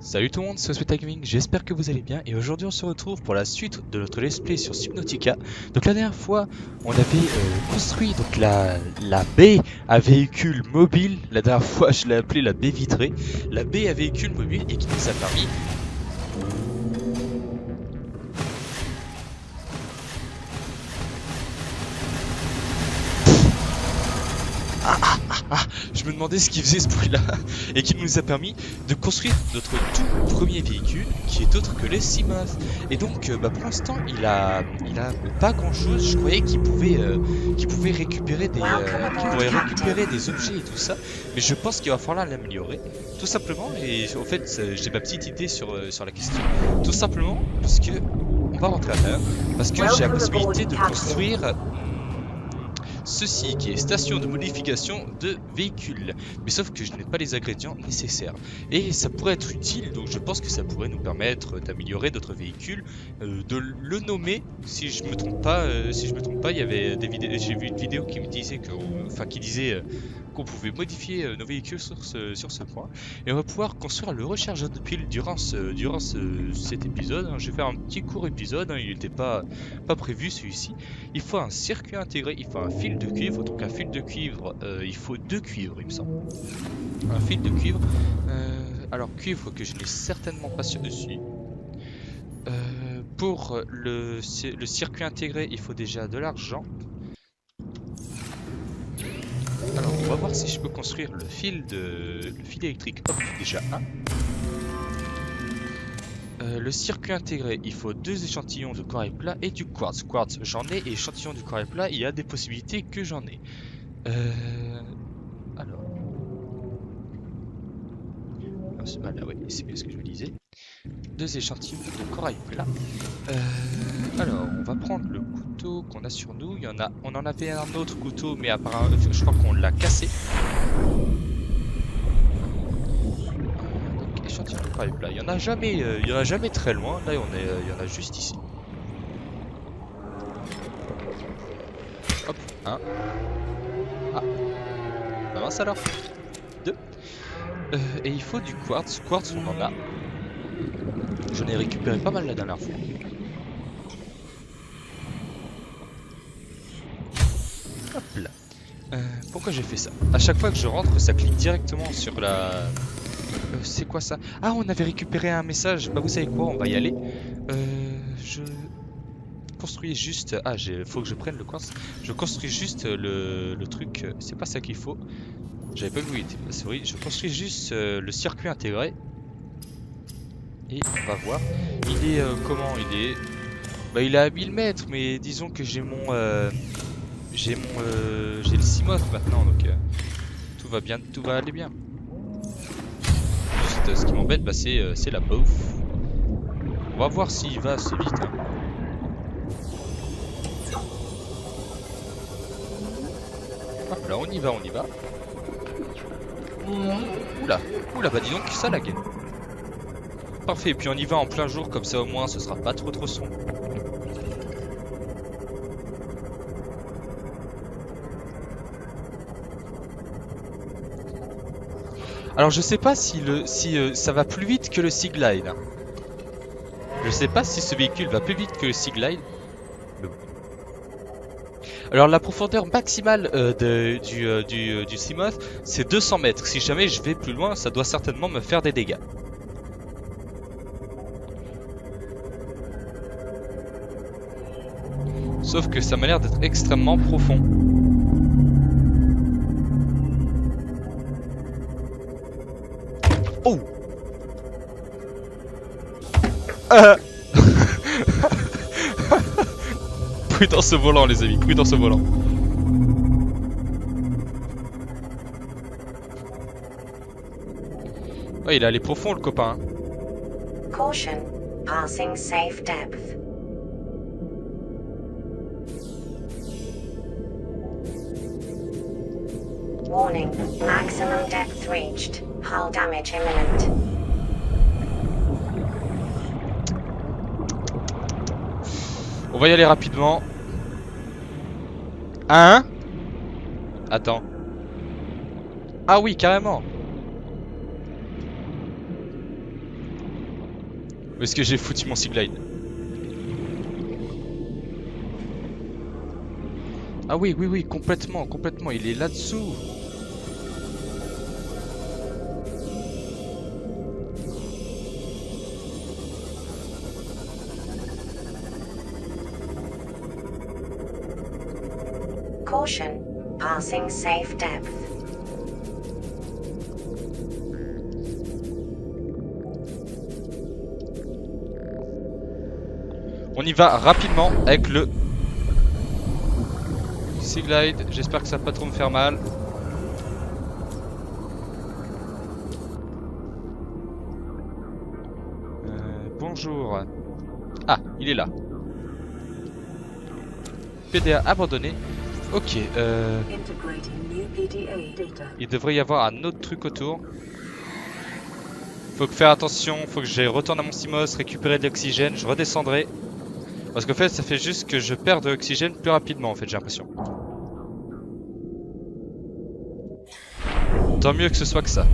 Salut tout le monde, c'est Osweta Gaming, j'espère que vous allez bien et aujourd'hui on se retrouve pour la suite de notre let's play sur Subnautica. Donc la dernière fois on avait construit donc la baie à véhicule mobile, la dernière fois je l'ai appelée la baie vitrée, la baie à véhicule mobile et qui nous a permis... Je me demandais ce qu'il faisait ce bruit là et qui nous a permis de construire notre tout premier véhicule qui est autre que les Seamoth. Et donc pour l'instant il a pas grand chose. Je croyais qu'il pouvait récupérer des des objets et tout ça, mais je pense qu'il va falloir l'améliorer tout simplement. Et en fait j'ai ma petite idée sur la question, tout simplement parce que on va rentrer à l'intérieur, parce que j'ai la possibilité de construire ceci qui est station de modification de véhicules, mais sauf que je n'ai pas les ingrédients nécessaires et ça pourrait être utile, donc je pense que ça pourrait nous permettre d'améliorer notre véhicule, de le nommer. Si je me trompe pas, il y avait des vidéos, j'ai vu une vidéo qui me disait qu'on pouvait modifier nos véhicules sur ce point, et on va pouvoir construire le rechargeur de piles durant cet épisode. Je vais faire un petit court épisode, il n'était pas prévu celui-ci. Il faut un circuit intégré, il faut un fil de cuivre, donc un fil de cuivre, il faut 2 cuivres il me semble. Un fil de cuivre, alors cuivre que je n'ai certainement pas sur dessus. Pour le circuit intégré il faut déjà de l'argent. Alors on va voir si je peux construire le fil électrique, hop, déjà un. Le circuit intégré, il faut 2 échantillons de corail plat et du quartz. Quartz, j'en ai, et échantillons de corail plat, il y a des possibilités que j'en ai. Alors. C'est mal là, oui, c'est bien ce que je me disais. 2 échantillons de corail plat. Alors, on va prendre le couteau qu'on a sur nous. On en avait un autre couteau, mais apparemment, je crois qu'on l'a cassé. Échantillon de corail plat. Il y en a jamais très loin. Là, il y en a juste ici. Hop, 1. Ah, bah mince alors. 2. Et il faut du quartz. Quartz, on en a. J'en ai récupéré pas mal la dernière fois. Hop là. Pourquoi j'ai fait ça? À chaque fois que je rentre, ça clique directement sur la... c'est quoi ça? Ah, on avait récupéré un message. Bah vous savez quoi, on va y aller. Je construis juste... Ah, faut que je prenne le quartz. Je construis juste le truc. C'est pas ça qu'il faut. J'avais pas vu où il était. Sorry. Je construis juste le circuit intégré. Et on va voir. Il est comment? Bah il est à 1000 mètres, mais disons que j'ai j'ai le Seamoth maintenant, donc tout va bien, tout va aller bien. Juste ce qui m'embête, bah, c'est la bouffe. On va voir s'il va assez vite. Hein. Hop là, on y va. Oula, bah dis donc, ça lag. Parfait, et puis on y va en plein jour, comme ça au moins ce sera pas trop sombre. Alors je sais pas si ça va plus vite que le Sea Glide. Je sais pas si ce véhicule va plus vite que le Sea Glide. Alors la profondeur maximale du Seamoth, c'est 200 mètres. Si jamais je vais plus loin, ça doit certainement me faire des dégâts. Sauf que ça m'a l'air d'être extrêmement profond. Oh. Prudence au volant les amis, prudence au volant. Ouais, il est allé profond le copain. Caution, passing safe depth. Warning, maximum depth reached. Hull damage imminent. On va y aller rapidement. Hein? Attends. Ah oui, carrément. Où est-ce que j'ai foutu mon Seaglide? Ah oui, oui, oui, complètement, complètement. Il est là-dessous. Caution. Passing safe depth. On y va rapidement avec le Seaglide. J'espère que ça va pas trop me faire mal. Bonjour. Ah, il est là. PDA abandonné. Ok, il devrait y avoir un autre truc autour. Faut faire attention, faut que je retourne à mon Simos, récupérer de l'oxygène, je redescendrai. Parce qu'en fait ça fait juste que je perds de l'oxygène plus rapidement en fait, j'ai l'impression. Tant mieux que ce soit que ça.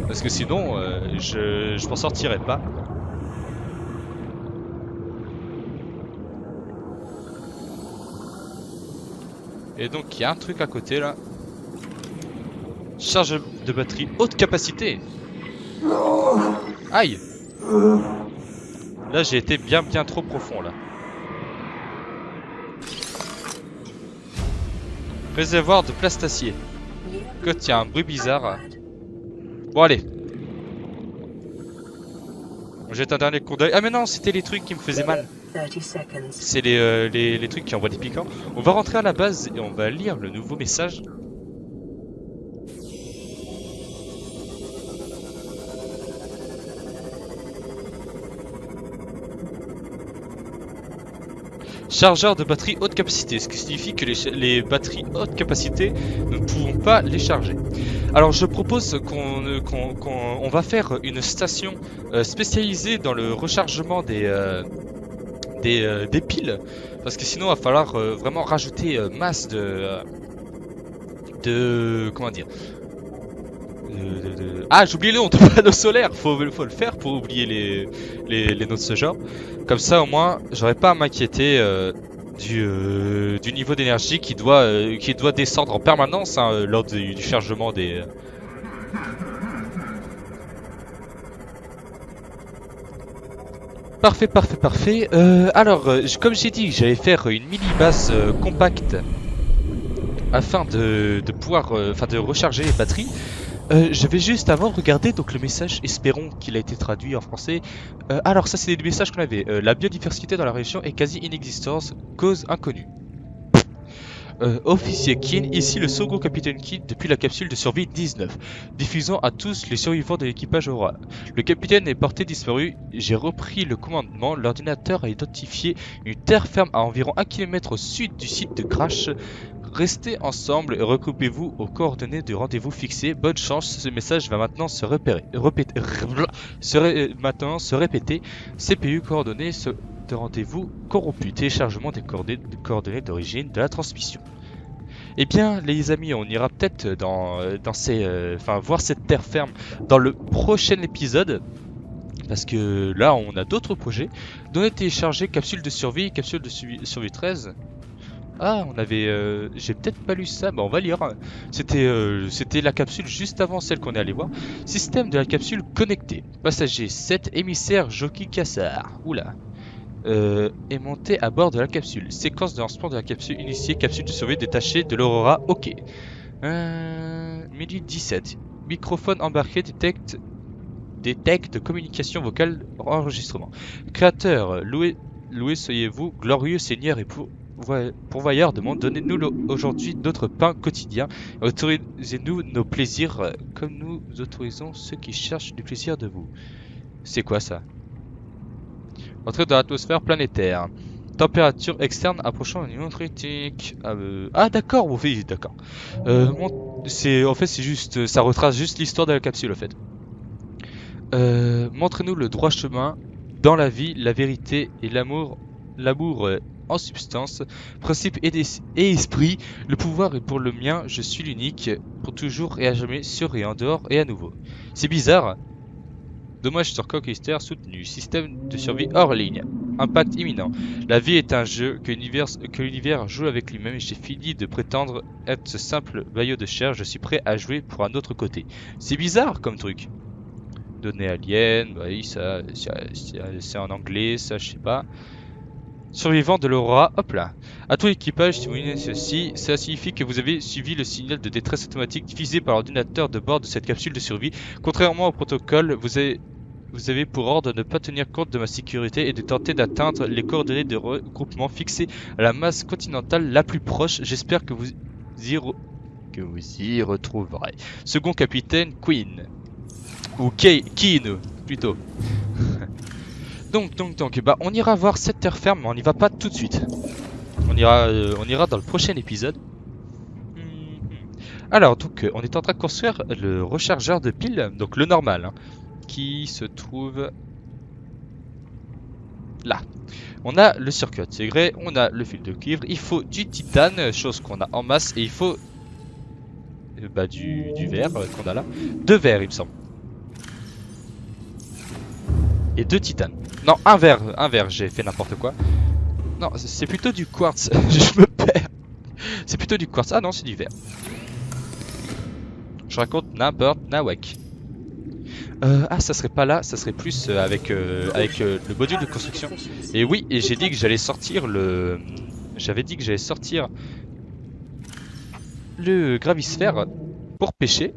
Parce que sinon, je m'en sortirais pas. Et donc il y a un truc à côté là. Charge de batterie haute capacité. Aïe. Là j'ai été bien trop profond là. Réservoir de plastacier. Que tiens, un bruit bizarre. Bon allez. On jette un dernier coup d'œil. Ah mais non, c'était les trucs qui me faisaient mal. C'est les trucs qui envoient des piquants. On va rentrer à la base et on va lire le nouveau message. Chargeur de batterie haute capacité, ce qui signifie que les batteries haute capacité, nous ne pouvons pas les charger. Alors je propose qu'on va faire une station spécialisée dans le rechargement des piles, parce que sinon il va falloir vraiment rajouter masse comment dire, ah j'ai oublié le nom de panneaux solaires, faut le faire pour oublier les noms de ce genre. Comme ça au moins j'aurais pas à m'inquiéter du niveau d'énergie qui doit descendre en permanence hein, lors du chargement des... Parfait. Alors, comme j'ai dit, j'allais faire une mini-base compacte afin de pouvoir, de recharger les batteries. Je vais juste avant regarder donc le message, espérons qu'il a été traduit en français. Alors ça c'est des messages qu'on avait. La biodiversité dans la région est quasi inexistante, cause inconnue. Officier Kin, ici le second capitaine Kin depuis la capsule de survie 19, diffusant à tous les survivants de l'équipage Aura. Le capitaine est porté disparu, j'ai repris le commandement, l'ordinateur a identifié une terre ferme à environ 1 km au sud du site de Crash. Restez ensemble et regroupez-vous aux coordonnées du rendez-vous fixé. Bonne chance, ce message va maintenant se répéter. CPU coordonnées de rendez-vous corrompu. Téléchargement des coordonnées d'origine de la transmission. Eh bien, les amis, on ira peut-être voir cette terre ferme dans le prochain épisode. Parce que là, on a d'autres projets. Données téléchargées, capsule de survie 13. Ah, on avait... j'ai peut-être pas lu ça, bah on va lire. C'était la capsule juste avant celle qu'on est allé voir. Système de la capsule connecté. Passager 7, émissaire Jockey Cassard. Oula. Est monté à bord de la capsule. Séquence de lancement de la capsule initiée. Capsule de survie détachée de l'Aurora. Ok. Midi 17. Microphone embarqué détecte communication vocale enregistrement. Créateur, loué soyez-vous, glorieux seigneur et pourvoyeur de monde, donnez-nous aujourd'hui notre pain quotidien. Autorisez-nous nos plaisirs comme nous autorisons ceux qui cherchent du plaisir de vous. C'est quoi ça? Entrée dans l'atmosphère planétaire. Température externe approchant du niveau critique. Ah d'accord, oui d'accord. En fait c'est juste, ça retrace juste l'histoire de la capsule en fait. Montrez-nous le droit chemin dans la vie, la vérité et l'amour en substance, principe et esprit. Le pouvoir est pour le mien, je suis l'unique, pour toujours et à jamais, sur et en dehors et à nouveau. C'est bizarre. Dommages sur Conquister soutenu. Système de survie hors ligne. Impact imminent. La vie est un jeu que l'univers joue avec lui-même et j'ai fini de prétendre être ce simple maillot de chair. Je suis prêt à jouer pour un autre côté. C'est bizarre comme truc. Données aliens, bah oui, ça, c'est en anglais, ça je sais pas. Survivant de l'aurora, hop là. À tout l'équipage, si vous voyez ceci, ça signifie que vous avez suivi le signal de détresse automatique diffusé par l'ordinateur de bord de cette capsule de survie. Contrairement au protocole, vous avez pour ordre de ne pas tenir compte de ma sécurité et de tenter d'atteindre les coordonnées de regroupement fixées à la masse continentale la plus proche. J'espère que vous y retrouverez. Second capitaine Queen. Ou Keen, plutôt. Donc, bah, on ira voir cette terre ferme, mais on n'y va pas tout de suite. On ira dans le prochain épisode. Alors, donc, on est en train de construire le rechargeur de piles, donc le normal, hein, qui se trouve là. On a le circuit intégré, on a le fil de cuivre, il faut du titane, chose qu'on a en masse, et il faut bah, du verre qu'on a là. 2 verres, il me semble. Et 2 titanes. Non, un verre, j'ai fait n'importe quoi. Non, c'est plutôt du quartz, je me perds. C'est plutôt du quartz, ah non, c'est du verre. Je raconte n'importe nawak. Ah, ça serait pas là, ça serait plus avec le module de construction. Et oui, et j'ai dit que j'allais sortir le... J'avais dit que j'allais sortir le gravisphère pour pêcher.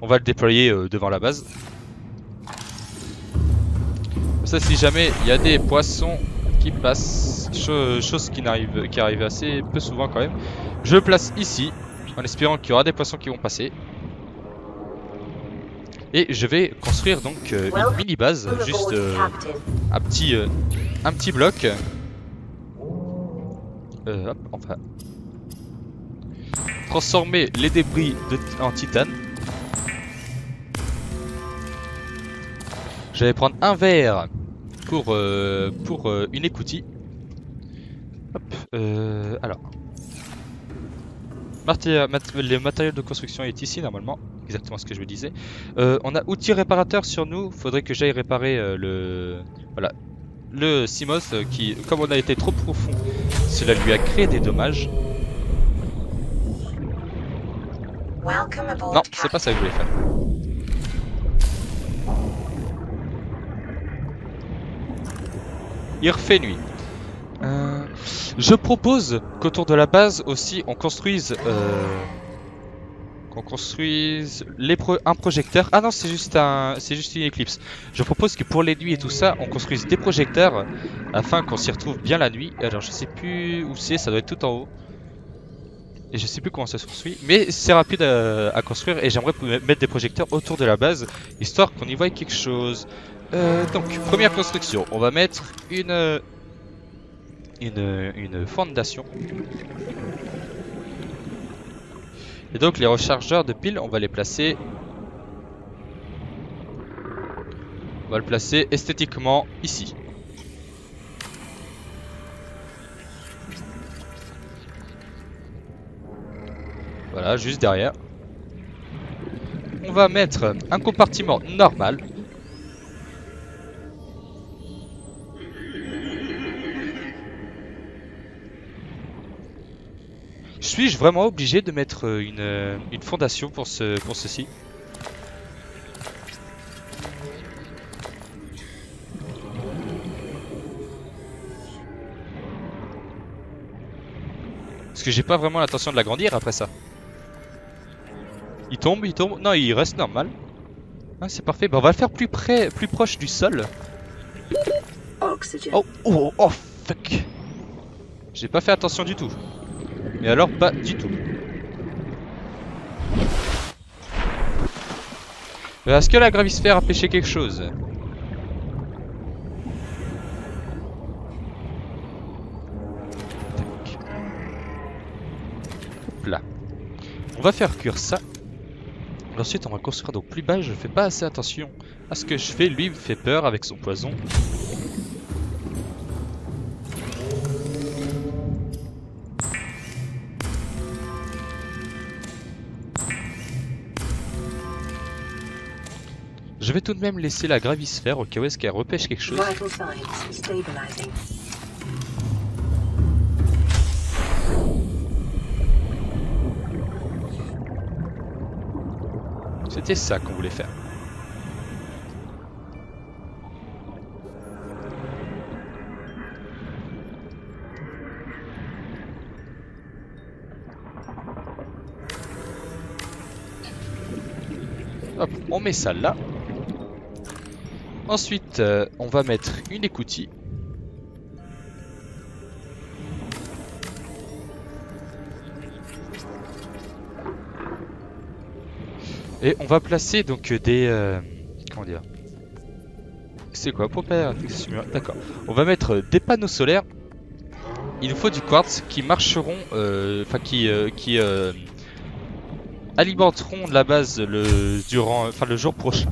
On va le déployer devant la base. Ça, si jamais il y a des poissons qui passent, chose qui arrive assez peu souvent quand même, je le place ici, en espérant qu'il y aura des poissons qui vont passer. Et je vais construire donc une mini base, juste un petit bloc. Hop, on va transformer les débris en titane. Je vais prendre un verre pour une écoutille. Hop, alors. Les matériaux de construction est ici normalement, exactement ce que je me disais. On a outils réparateurs sur nous, faudrait que j'aille réparer le Simos qui, comme on a été trop profond, cela lui a créé des dommages. Non, c'est pas ça que je voulais faire. Il refait nuit. Je propose qu'autour de la base aussi on construise un projecteur. Ah non, c'est juste une éclipse. Je propose que pour les nuits et tout ça, on construise des projecteurs afin qu'on s'y retrouve bien la nuit. Alors je sais plus où c'est, ça doit être tout en haut. Et je sais plus comment ça se construit, mais c'est rapide à construire et j'aimerais mettre des projecteurs autour de la base histoire qu'on y voie quelque chose. Donc première construction, on va mettre une fondation. Et donc les rechargeurs de piles, on va les placer. On va le placer esthétiquement ici. Voilà, juste derrière. On va mettre un compartiment normal. Suis-je vraiment obligé de mettre une fondation pour ceci? Parce que j'ai pas vraiment l'intention de l'agrandir après ça. Il tombe. Non, il reste normal. Ah, c'est parfait. Bah, on va le faire plus proche du sol. Oh, fuck. J'ai pas fait attention du tout. Mais alors, pas du tout. Est-ce que la gravisphère a pêché quelque chose? Hop là. On va faire cuire ça. Ensuite, on va construire donc plus bas. Je fais pas assez attention à ce que je fais. Lui, il me fait peur avec son poison. je vais tout de même laisser la gravisphère au cas où est-ce qu'elle repêche quelque chose. Vital signs stabilizing. C'était ça qu'on voulait faire. Hop, on met ça là. Ensuite, on va mettre une écoutille. Et on va placer donc des... comment dire? C'est quoi pour pas... D'accord. On va mettre des panneaux solaires. Il nous faut du quartz qui marcheront... Enfin qui alimenteront la base le jour prochain.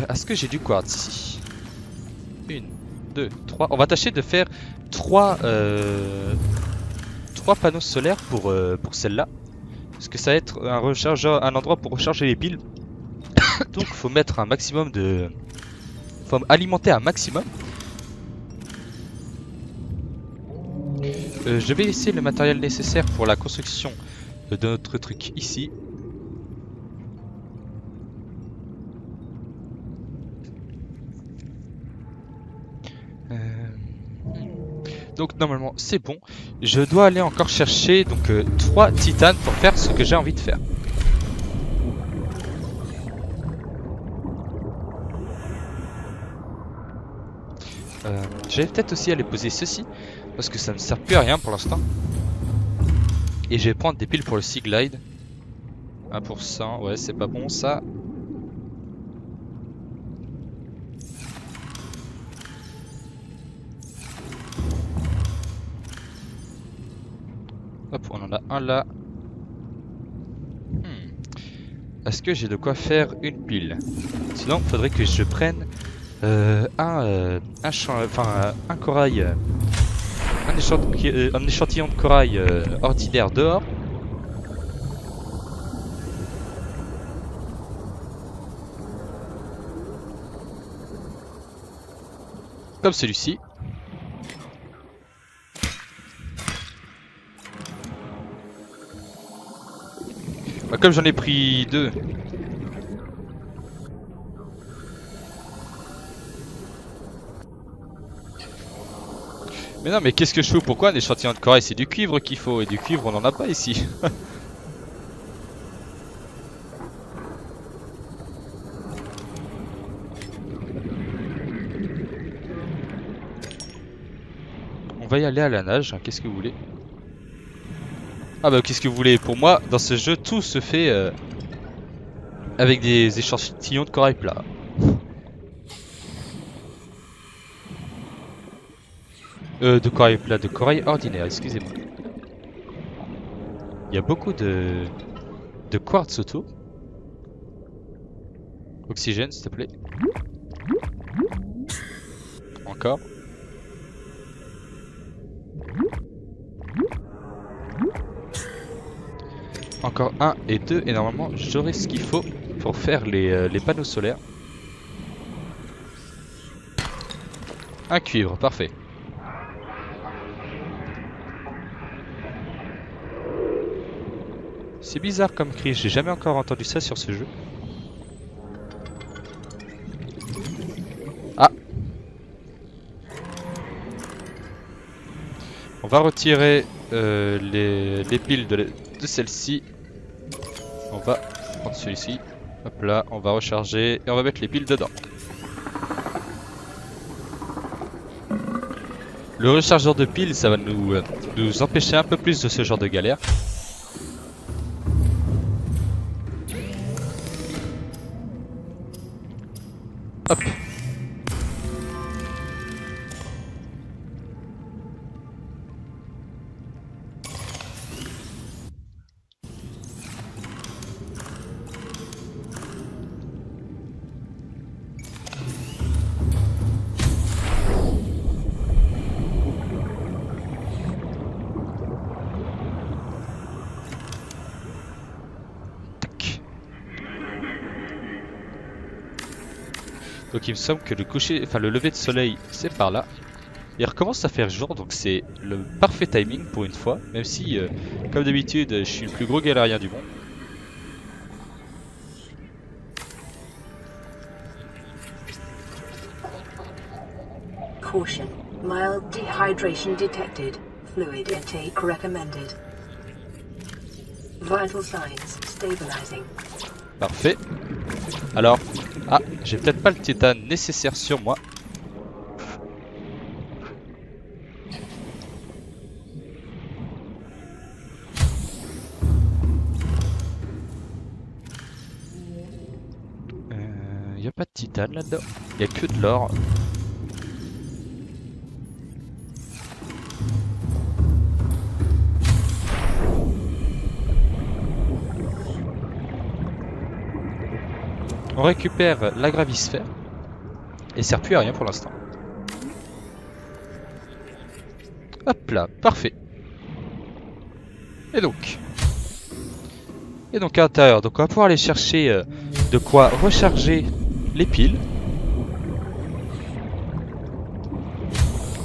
Est-ce que j'ai du quartz ici? 1, 2, 3. On va tâcher de faire 3 panneaux solaires pour celle-là. Parce que ça va être un endroit pour recharger les piles. Donc faut mettre un maximum de... faut alimenter un maximum. Je vais laisser le matériel nécessaire pour la construction de notre truc ici. Donc normalement c'est bon. Je dois aller encore chercher donc 3 titanes pour faire ce que j'ai envie de faire. Je vais peut-être aussi aller poser ceci parce que ça ne sert plus à rien pour l'instant. Et je vais prendre des piles pour le Sea Glide. 1%, ouais c'est pas bon ça. Hop, on en a un là. Est-ce que j'ai de quoi faire une pile? Sinon, il faudrait que je prenne un corail, un échantillon de corail ordinaire dehors. Comme celui-ci. Comme j'en ai pris 2. Mais non, mais qu'est-ce que je fais? Pourquoi un échantillon de corail? C'est du cuivre qu'il faut, et du cuivre on n'en a pas ici. On va y aller à la nage, hein. Qu'est-ce que vous voulez? Ah bah qu'est-ce que vous voulez? Pour moi, dans ce jeu, tout se fait avec des échantillons de corail plat. De corail plat, de corail ordinaire, excusez-moi. Il y a beaucoup de quartz autour. Oxygène, s'il te plaît. Encore. Encore 1 et 2 et normalement j'aurai ce qu'il faut pour faire les panneaux solaires. Un cuivre, parfait. C'est bizarre comme cri, j'ai jamais encore entendu ça sur ce jeu. Ah! On va retirer les piles de celle-ci. On va prendre celui-ci. Hop là, on va recharger et on va mettre les piles dedans. Le rechargeur de piles, ça va nous empêcher un peu plus de ce genre de galère. Hop. Donc il me semble que le coucher, enfin le lever de soleil, c'est par là. Il recommence à faire jour, donc c'est le parfait timing pour une fois. Même si, comme d'habitude, je suis le plus gros galérien du monde. Caution. Mild dehydration detected. Fluid intake recommended. Vital signs stabilizing. Parfait. Alors, ah, j'ai peut-être pas le titane nécessaire sur moi. Y a pas de titane là-dedans. Y a que de l'or. On récupère la gravisphère et sert plus à rien pour l'instant. Hop là, parfait. Et donc à l'intérieur, donc on va pouvoir aller chercher de quoi recharger les piles.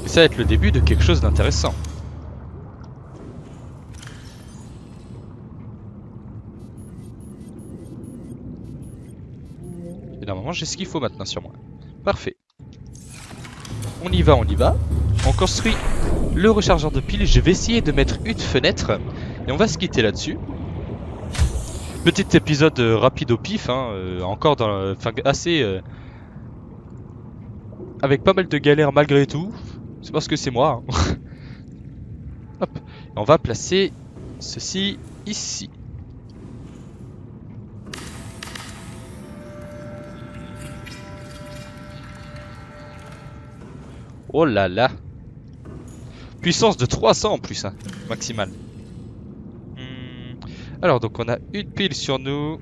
Et ça va être le début de quelque chose d'intéressant. Et normalement j'ai ce qu'il faut maintenant sur moi. Parfait. On y va, on y va. On construit le rechargeur de piles. Je vais essayer de mettre une fenêtre. Et on va se quitter là-dessus. Petit épisode rapide au pif, hein, encore dans, enfin assez avec pas mal de galères malgré tout. C'est parce que c'est moi. Hein. Hop. Et on va placer ceci ici. Oh là là. Puissance de 300 en plus, hein, maximale. Alors donc on a une pile sur nous.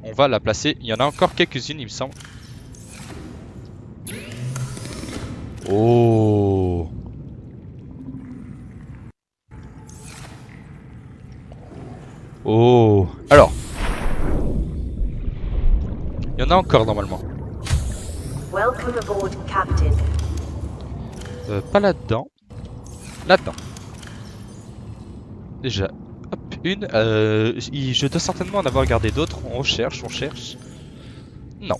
On va la placer. Il y en a encore quelques-unes il me semble. Oh. Oh. Alors. Il y en a encore normalement. Welcome aboard, Captain. Pas là-dedans. Là-dedans. Déjà. Hop, une. Je dois certainement en avoir regardé d'autres. On cherche, on cherche. Non.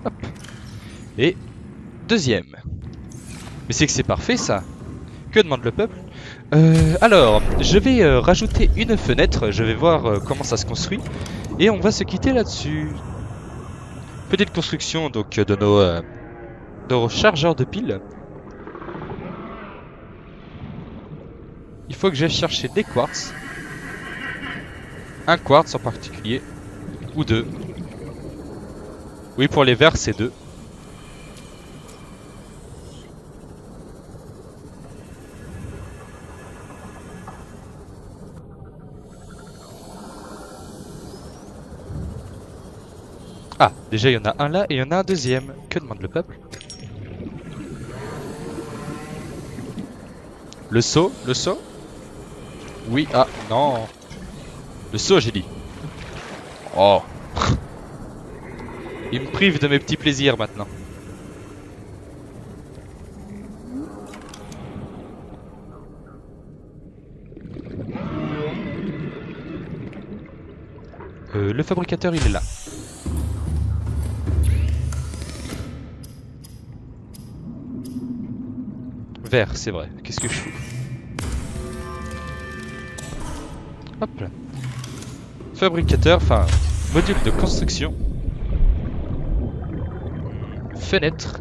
Hop. Et deuxième. Mais c'est que c'est parfait ça. Que demande le peuple? Alors, je vais rajouter une fenêtre. Je vais voir comment ça se construit. Et on va se quitter là-dessus. Petite construction donc de nos chargeurs de piles. Il faut que j'aille chercher des quartz. Un quartz en particulier. Ou deux. Oui, pour les verts, c'est deux. Ah, déjà il y en a un là et il y en a un deuxième. Que demande le peuple? Le seau? Le seau? Oui, ah, non. Le seau, j'ai dit. Oh. Il me prive de mes petits plaisirs maintenant. Le fabricateur, il est là. Vert, c'est vrai. Qu'est-ce que je fous? Hop là. Fabricateur, enfin, module de construction. Fenêtre.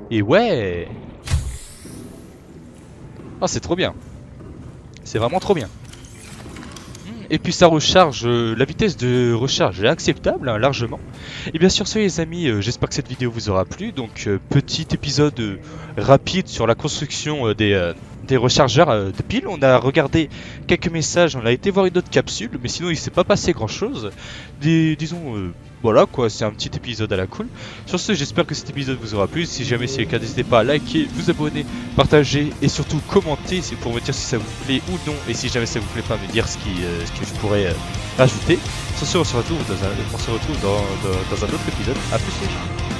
Et ouais! Oh, c'est trop bien. C'est vraiment trop bien. Et puis ça recharge, la vitesse de recharge est acceptable, hein, largement. Et bien sur ce les amis, j'espère que cette vidéo vous aura plu. Donc petit épisode rapide sur la construction des rechargeurs de piles. On a regardé quelques messages, on a été voir une autre capsule, mais sinon il s'est pas passé grand chose. Disons voilà quoi, c'est un petit épisode à la cool. Sur ce, j'espère que cet épisode vous aura plu. Si jamais c'est le cas, n'hésitez pas à liker, vous abonner, partager et surtout commenter pour me dire si ça vous plaît ou non. Et si jamais ça vous plaît pas, me dire ce que je pourrais rajouter. Sur ce, on se retrouve dans un autre épisode. A plus les gens.